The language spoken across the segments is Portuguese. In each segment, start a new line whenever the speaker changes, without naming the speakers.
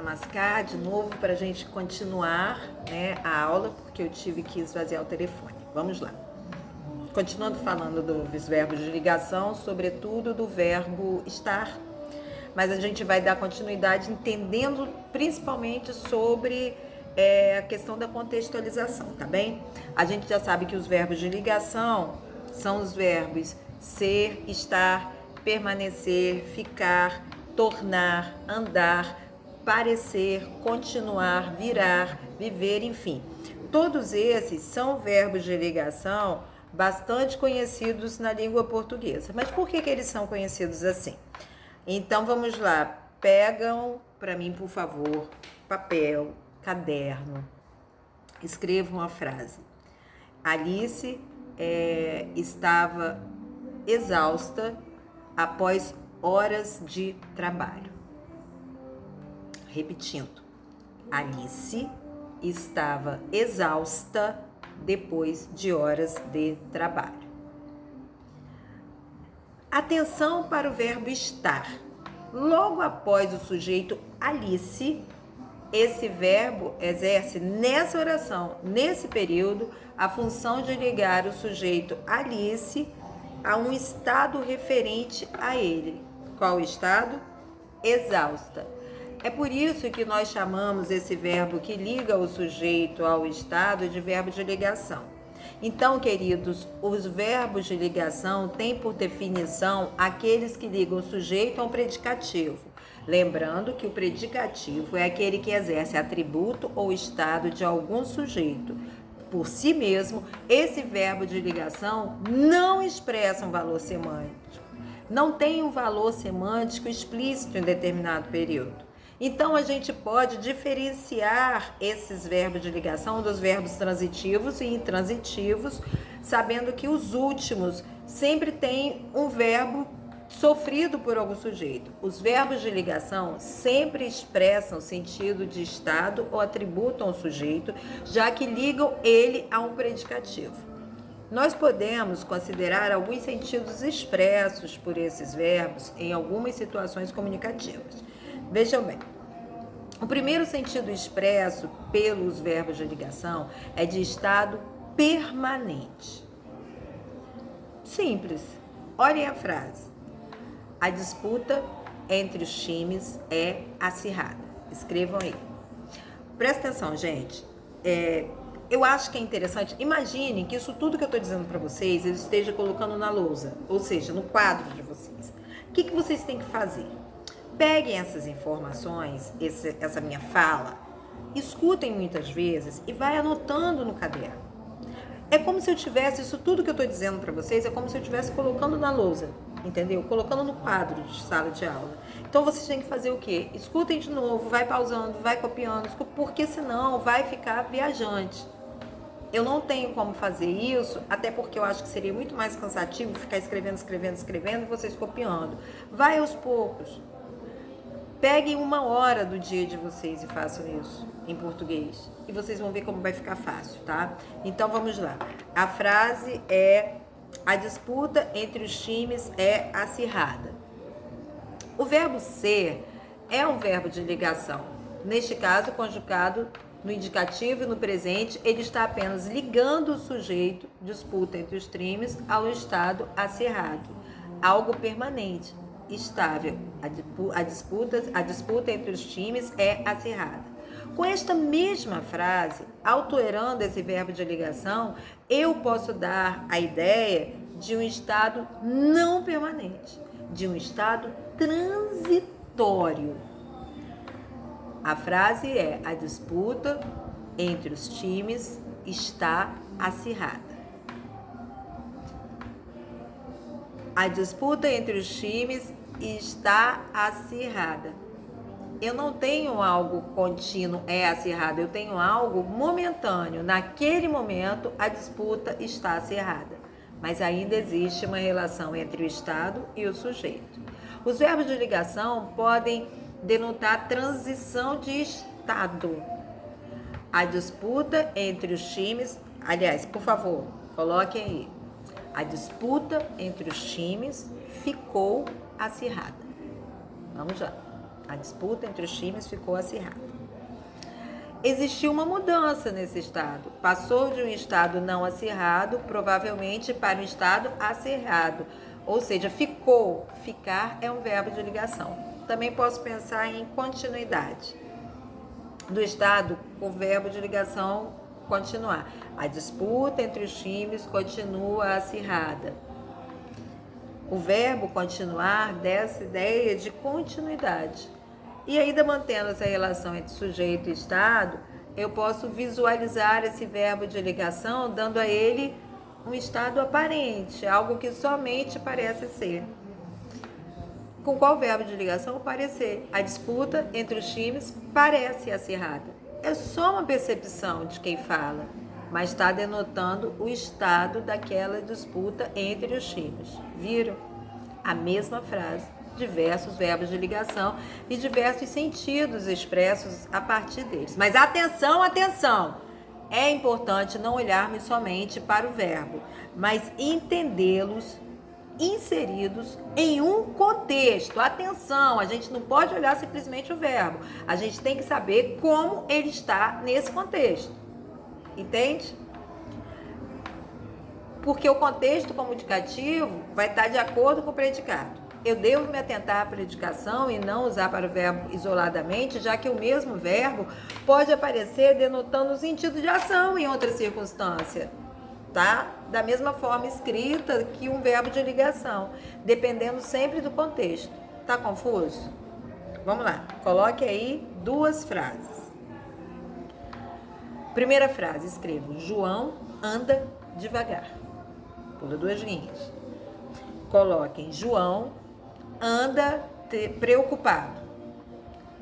Namaskar de novo para a gente continuar, né, a aula, porque eu tive que esvaziar o telefone. Vamos lá. Continuando falando dos verbos de ligação, sobretudo do verbo estar, mas a gente vai dar continuidade entendendo principalmente sobre a questão da contextualização, tá bem? A gente já sabe que os verbos de ligação são os verbos ser, estar, permanecer, ficar, tornar, andar, parecer, continuar, virar, viver, enfim. Todos esses são verbos de ligação bastante conhecidos na língua portuguesa. Mas por que eles são conhecidos assim? Então vamos lá, pegam para mim, por favor, papel, caderno, escrevam uma frase. Alice estava exausta após horas de trabalho. Repetindo, Alice estava exausta depois de horas de trabalho. Atenção para o verbo estar. Logo após o sujeito Alice, esse verbo exerce nessa oração, nesse período, a função de ligar o sujeito Alice a um estado referente a ele. Qual estado? Exausta. É por isso que nós chamamos esse verbo que liga o sujeito ao estado de verbo de ligação. Então, queridos, os verbos de ligação têm por definição aqueles que ligam o sujeito a um predicativo. Lembrando que o predicativo é aquele que exerce atributo ou estado de algum sujeito. Por si mesmo, esse verbo de ligação não expressa um valor semântico. Não tem um valor semântico explícito em determinado período. Então, a gente pode diferenciar esses verbos de ligação dos verbos transitivos e intransitivos, sabendo que os últimos sempre têm um verbo sofrido por algum sujeito. Os verbos de ligação sempre expressam sentido de estado ou atributo a um sujeito, já que ligam ele a um predicativo. Nós podemos considerar alguns sentidos expressos por esses verbos em algumas situações comunicativas. Vejam bem, o primeiro sentido expresso pelos verbos de ligação é de estado permanente. Simples. Olhem a frase. A disputa entre os times é acirrada. Escrevam aí. Presta atenção, gente. Eu acho que é interessante. Imaginem que isso tudo que eu estou dizendo para vocês, eu esteja colocando na lousa, ou seja, no quadro de vocês. O que vocês têm que fazer? Peguem essas informações, essa minha fala, escutem muitas vezes e vai anotando no caderno. É como se eu tivesse, isso tudo que eu estou dizendo para vocês, é como se eu estivesse colocando na lousa, entendeu? Colocando no quadro de sala de aula. Então vocês têm que fazer o quê? Escutem de novo, vai pausando, vai copiando, porque senão vai ficar viajante. Eu não tenho como fazer isso, até porque eu acho que seria muito mais cansativo ficar escrevendo e vocês copiando. Vai aos poucos. Peguem 1 hora do dia de vocês e façam isso em português. E vocês vão ver como vai ficar fácil, tá? Então, vamos lá. A frase é: a disputa entre os times é acirrada. O verbo ser é um verbo de ligação. Neste caso, conjugado no indicativo e no presente, ele está apenas ligando o sujeito, disputa entre os times, ao estado acirrado. Algo permanente. Estável. A disputa entre os times é acirrada. Com esta mesma frase, alterando esse verbo de ligação, eu posso dar a ideia de um estado não permanente, de um estado transitório. A frase é: a disputa entre os times está acirrada. A disputa entre os times está acirrada. Eu não tenho algo contínuo, é acirrado, eu tenho algo momentâneo. Naquele momento, a disputa está acirrada. Mas ainda existe uma relação entre o estado e o sujeito. Os verbos de ligação podem denotar transição de estado. A disputa entre os times, aliás, por favor, coloquem aí. A disputa entre os times ficou acirrada. Vamos lá. A disputa entre os times ficou acirrada. Existiu uma mudança nesse estado. Passou de um estado não acirrado, provavelmente, para um estado acirrado. Ou seja, ficou. Ficar é um verbo de ligação. Também posso pensar em continuidade do estado com o verbo de ligação continuar. A disputa entre os times continua acirrada. O verbo continuar dessa ideia de continuidade. E ainda mantendo essa relação entre sujeito e estado, eu posso visualizar esse verbo de ligação dando a ele um estado aparente, algo que somente parece ser. Com qual verbo de ligação? Parecer. A disputa entre os times parece acirrada. É só uma percepção de quem fala, mas está denotando o estado daquela disputa entre os times. Viram? A mesma frase, diversos verbos de ligação e diversos sentidos expressos a partir deles. Mas atenção, atenção! É importante não olharmos somente para o verbo, mas entendê-los inseridos em um contexto. Atenção, a gente não pode olhar simplesmente o verbo. A gente tem que saber como ele está nesse contexto. Entende? Porque o contexto comunicativo vai estar de acordo com o predicado. Eu devo me atentar à predicação e não usar para o verbo isoladamente, já que o mesmo verbo pode aparecer denotando o sentido de ação em outra circunstância. Tá? Da mesma forma escrita que um verbo de ligação, dependendo sempre do contexto. Tá confuso? Vamos lá, coloque aí duas frases. Primeira frase, escrevo: João anda devagar. Pula duas linhas. Coloquem: João anda preocupado.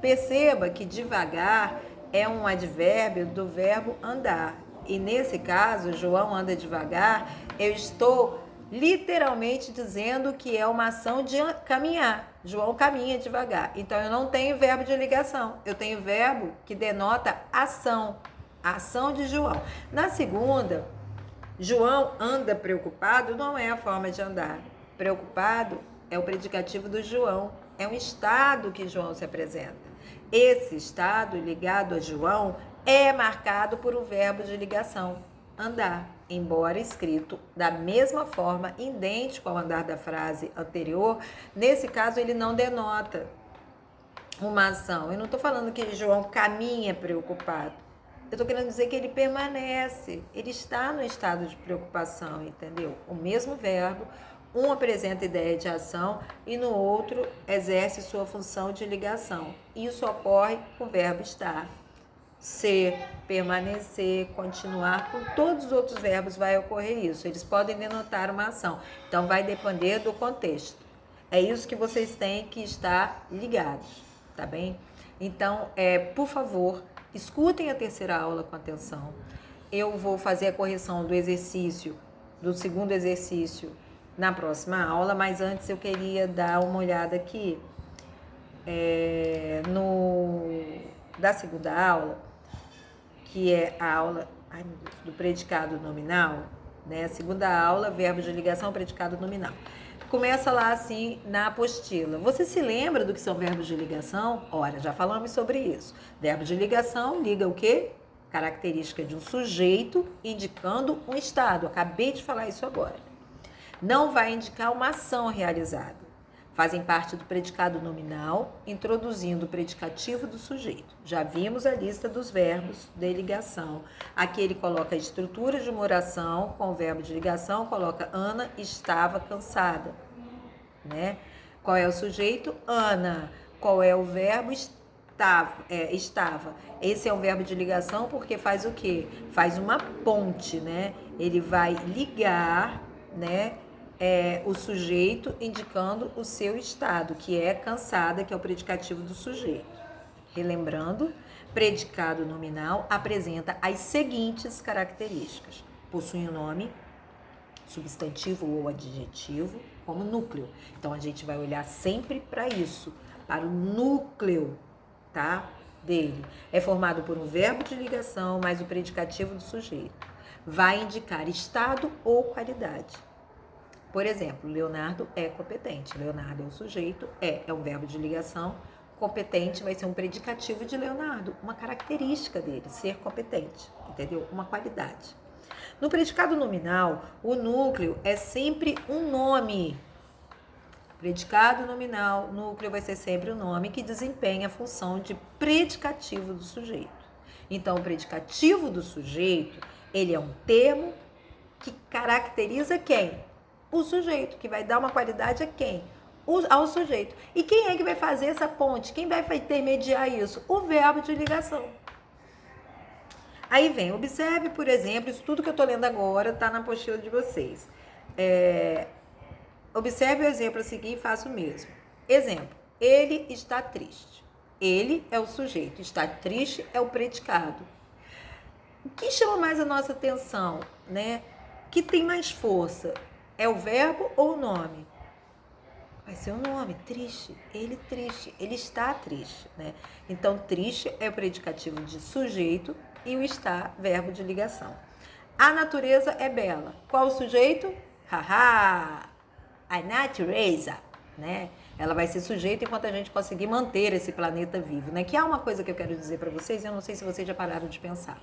Perceba que devagar é um advérbio do verbo andar. E nesse caso, João anda devagar, eu estou literalmente dizendo que é uma ação de caminhar. João caminha devagar. Então, eu não tenho verbo de ligação. Eu tenho verbo que denota ação. A ação de João. Na segunda, João anda preocupado não é a forma de andar. Preocupado é o predicativo do João. É um estado que João se apresenta. Esse estado ligado a João é marcado por um verbo de ligação, andar, embora escrito da mesma forma, idêntico ao andar da frase anterior. Nesse caso, ele não denota uma ação. Eu não estou falando que João caminha preocupado. Eu estou querendo dizer que ele permanece, ele está no estado de preocupação, entendeu? O mesmo verbo, um apresenta ideia de ação e no outro exerce sua função de ligação. Isso ocorre com o verbo estar. Ser, permanecer, continuar, com todos os outros verbos vai ocorrer isso. Eles podem denotar uma ação. Então, vai depender do contexto. É isso que vocês têm que estar ligados, tá bem? Então, por favor, escutem a terceira aula com atenção. Eu vou fazer a correção do exercício, do segundo exercício, na próxima aula, mas antes eu queria dar uma olhada aqui da segunda aula, que é a aula do predicado nominal, né? Segunda aula, verbo de ligação, predicado nominal. Começa lá assim na apostila. Você se lembra do que são verbos de ligação? Ora, já falamos sobre isso. Verbo de ligação liga o quê? Característica de um sujeito indicando um estado. Acabei de falar isso agora. Não vai indicar uma ação realizada. Fazem parte do predicado nominal, introduzindo o predicativo do sujeito. Já vimos a lista dos verbos de ligação. Aqui ele coloca a estrutura de uma oração com o verbo de ligação, coloca Ana estava cansada, né? Qual é o sujeito? Ana. Qual é o verbo? Estava. Esse é um verbo de ligação porque faz o quê? Faz uma ponte, né? Ele vai ligar, né? O sujeito indicando o seu estado, que é cansada, que é o predicativo do sujeito. Relembrando, predicado nominal apresenta as seguintes características: possui um nome, substantivo ou adjetivo, como núcleo. Então, a gente vai olhar sempre para isso, para o núcleo, tá? Dele. É formado por um verbo de ligação mais o predicativo do sujeito. Vai indicar estado ou qualidade. Por exemplo, Leonardo é competente. Leonardo é um sujeito, é um verbo de ligação competente vai ser um predicativo de Leonardo, uma característica dele, ser competente, entendeu? Uma qualidade. No predicado nominal, o núcleo é sempre um nome. Predicado nominal, núcleo vai ser sempre o nome que desempenha a função de predicativo do sujeito. Então, o predicativo do sujeito, ele é um termo que caracteriza quem? O sujeito, que vai dar uma qualidade a quem? Ao sujeito. E quem é que vai fazer essa ponte? Quem vai intermediar isso? O verbo de ligação. Aí vem, observe, por exemplo, isso tudo que eu estou lendo agora está na apostila de vocês. Observe o exemplo a seguir e faça o mesmo. Exemplo, ele está triste. Ele é o sujeito, está triste é o predicado. O que chama mais a nossa atenção, né? Que tem mais força? É o verbo ou o nome? Vai ser o nome, triste. Ele está triste, né? Então, triste é o predicativo de sujeito e o está, verbo de ligação. A natureza é bela. Qual o sujeito? Haha! A natureza, né? Ela vai ser sujeito enquanto a gente conseguir manter esse planeta vivo, né? Que há uma coisa que eu quero dizer para vocês, eu não sei se vocês já pararam de pensar.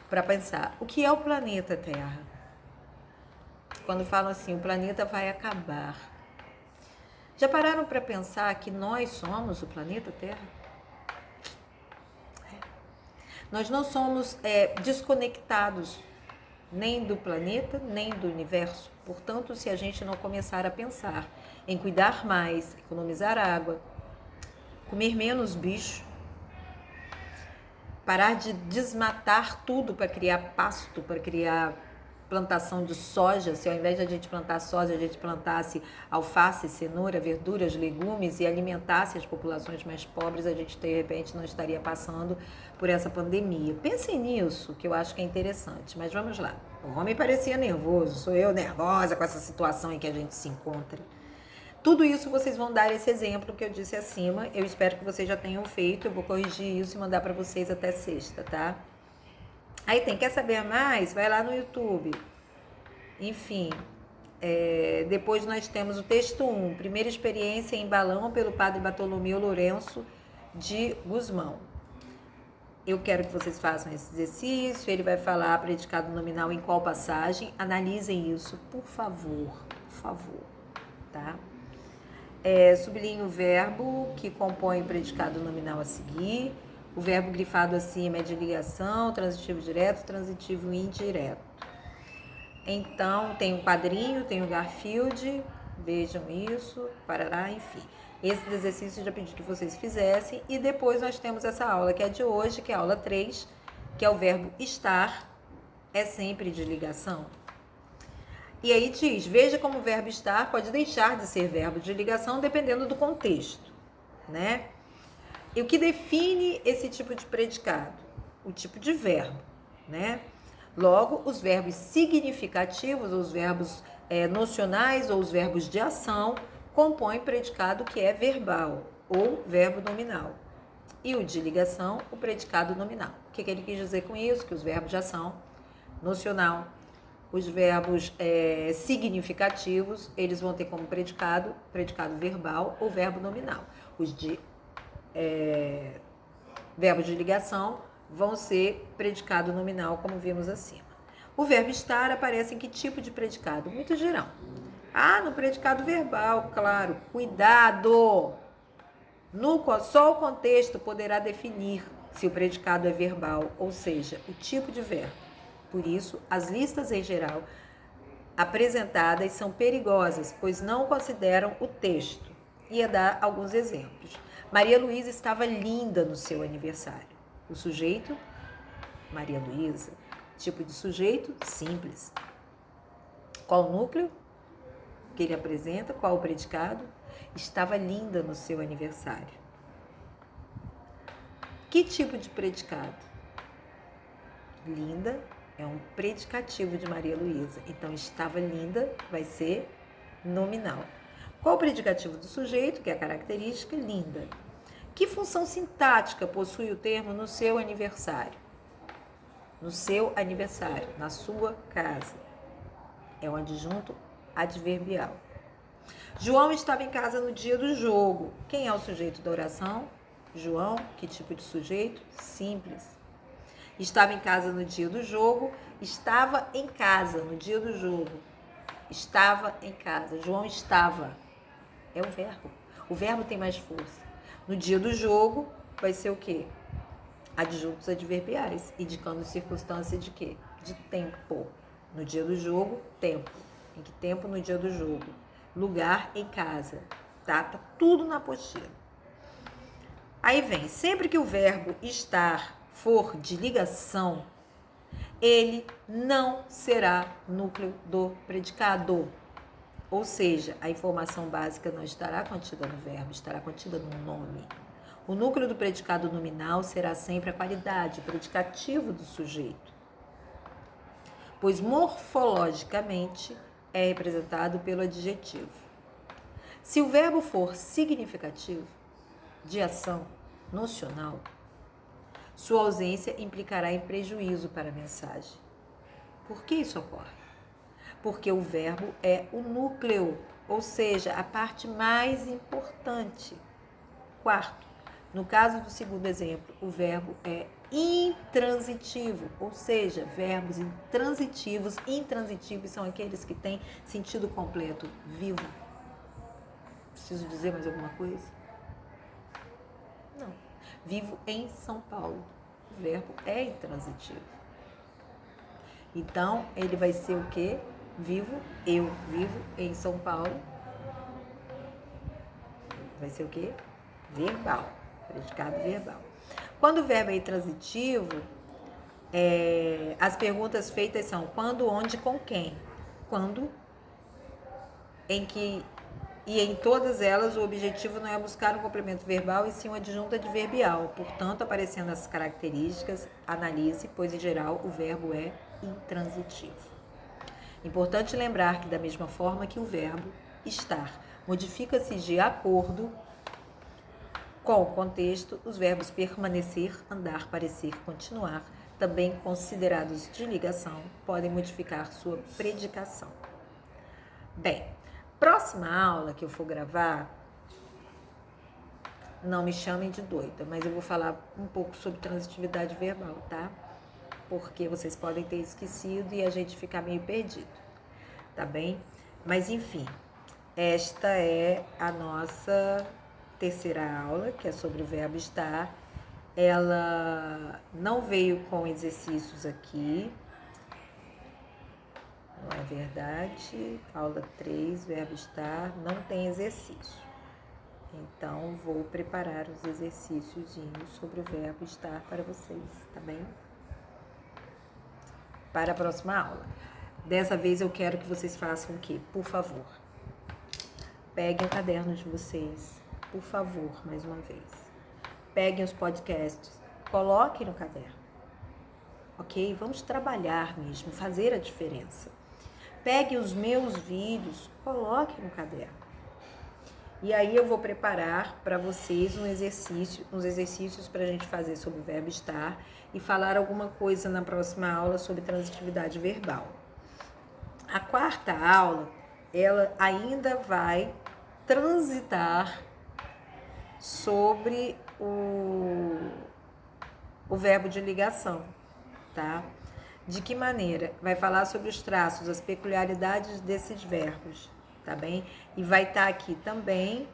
Para pensar, o que é o planeta Terra? Quando falam assim, o planeta vai acabar. Já pararam para pensar que nós somos o planeta Terra? Nós não somos desconectados nem do planeta, nem do universo. Portanto, se a gente não começar a pensar em cuidar mais, economizar água, comer menos bicho, parar de desmatar tudo para criar pasto, para criar plantação de soja, se ao invés de a gente plantar soja, a gente plantasse alface, cenoura, verduras, legumes e alimentasse as populações mais pobres, a gente de repente não estaria passando por essa pandemia. Pensem nisso, que eu acho que é interessante. Mas vamos lá. O homem parecia nervoso, sou eu nervosa com essa situação em que a gente se encontra. Tudo isso vocês vão dar esse exemplo que eu disse acima. Eu espero que vocês já tenham feito. Eu vou corrigir isso e mandar para vocês até sexta, tá? Aí quer saber mais? Vai lá no YouTube. Enfim, depois nós temos o texto 1, primeira experiência em balão pelo padre Bartolomeu Lourenço de Gusmão. Eu quero que vocês façam esse exercício, ele vai falar predicado nominal em qual passagem. Analisem isso, por favor, tá? Sublinhe o verbo que compõe o predicado nominal a seguir. O verbo grifado acima é de ligação, transitivo direto, transitivo indireto. Então, tem o quadrinho, tem o Garfield, vejam isso, parará, enfim. Esses exercícios eu já pedi que vocês fizessem. E depois nós temos essa aula que é de hoje, que é a aula 3, que é o verbo estar, é sempre de ligação. E aí diz, veja como o verbo estar pode deixar de ser verbo de ligação dependendo do contexto, né? E o que define esse tipo de predicado? O tipo de verbo, né? Logo, os verbos significativos, os verbos nocionais ou os verbos de ação compõem predicado que é verbal ou verbo nominal. E o de ligação, o predicado nominal. O que ele quis dizer com isso? Que os verbos de ação, nocional, os verbos significativos, eles vão ter como predicado verbal ou verbo nominal. Os de verbos de ligação vão ser predicado nominal, como vimos acima. O verbo estar aparece em que tipo de predicado? Muito geral. No predicado verbal, claro. Cuidado! Só o contexto poderá definir se o predicado é verbal, ou seja, o tipo de verbo. Por isso, as listas em geral apresentadas são perigosas, pois não consideram o texto. Ia dar alguns exemplos. Maria Luísa estava linda no seu aniversário. O sujeito, Maria Luísa. Tipo de sujeito, simples. Qual o núcleo que ele apresenta? Qual o predicado? Estava linda no seu aniversário. Que tipo de predicado? Linda é um predicativo de Maria Luísa. Então, estava linda vai ser nominal. Qual o predicativo do sujeito, que é a característica? Linda. Que função sintática possui o termo no seu aniversário? No seu aniversário, na sua casa. É um adjunto adverbial. João estava em casa no dia do jogo. Quem é o sujeito da oração? João. Que tipo de sujeito? Simples. Estava em casa no dia do jogo. Estava em casa no dia do jogo. Estava em casa. João estava. É o verbo. O verbo tem mais força. No dia do jogo, vai ser o quê? Adjuntos adverbiais, indicando circunstância de quê? De tempo. No dia do jogo, tempo. Em que tempo? No dia do jogo. Lugar, em casa. Tá tudo na apostila. Aí vem, sempre que o verbo estar for de ligação, ele não será núcleo do predicado. Ou seja, a informação básica não estará contida no verbo, estará contida no nome. O núcleo do predicado nominal será sempre a qualidade, o predicativo do sujeito, pois morfologicamente é representado pelo adjetivo. Se o verbo for significativo, de ação, nocional, sua ausência implicará em prejuízo para a mensagem. Por que isso ocorre? Porque o verbo é o núcleo, ou seja, a parte mais importante. Quarto, no caso do segundo exemplo, o verbo é intransitivo, ou seja, verbos intransitivos são aqueles que têm sentido completo, vivo. Preciso dizer mais alguma coisa? Não. Vivo em São Paulo. O verbo é intransitivo. Então, ele vai ser o quê? Eu vivo em São Paulo. Vai ser o quê? Verbal. Predicado verbal. Quando o verbo é intransitivo, as perguntas feitas são quando, onde, com quem. Quando, em que e em todas elas o objetivo não é buscar um complemento verbal e sim um adjunto adverbial. Portanto, aparecendo as características, analise, pois em geral o verbo é intransitivo. Importante lembrar que da mesma forma que o verbo estar modifica-se de acordo com o contexto, os verbos permanecer, andar, parecer, continuar, também considerados de ligação, podem modificar sua predicação. Bem, próxima aula que eu for gravar, não me chamem de doida, mas eu vou falar um pouco sobre transitividade verbal, tá? Porque vocês podem ter esquecido e a gente ficar meio perdido, tá bem? Mas enfim, esta é a nossa terceira aula, que é sobre o verbo estar. Ela não veio com exercícios aqui, não é verdade? Aula 3, verbo estar, não tem exercício. Então, vou preparar os exercícios sobre o verbo estar para vocês, tá bem? Para a próxima aula. Dessa vez eu quero que vocês façam o quê? Por favor, peguem o caderno de vocês, por favor, mais uma vez. Peguem os podcasts, coloquem no caderno, ok? Vamos trabalhar mesmo, fazer a diferença. Peguem os meus vídeos, coloquem no caderno. E aí eu vou preparar para vocês uns exercícios para a gente fazer sobre o verbo estar e falar alguma coisa na próxima aula sobre transitividade verbal. A quarta aula, ela ainda vai transitar sobre o verbo de ligação, tá? De que maneira? Vai falar sobre os traços, as peculiaridades desses verbos, tá bem? E vai estar aqui também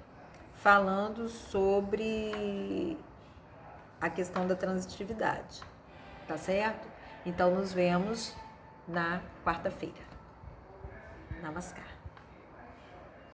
falando sobre a questão da transitividade, tá certo? Então, nos vemos na quarta-feira. Namaskar.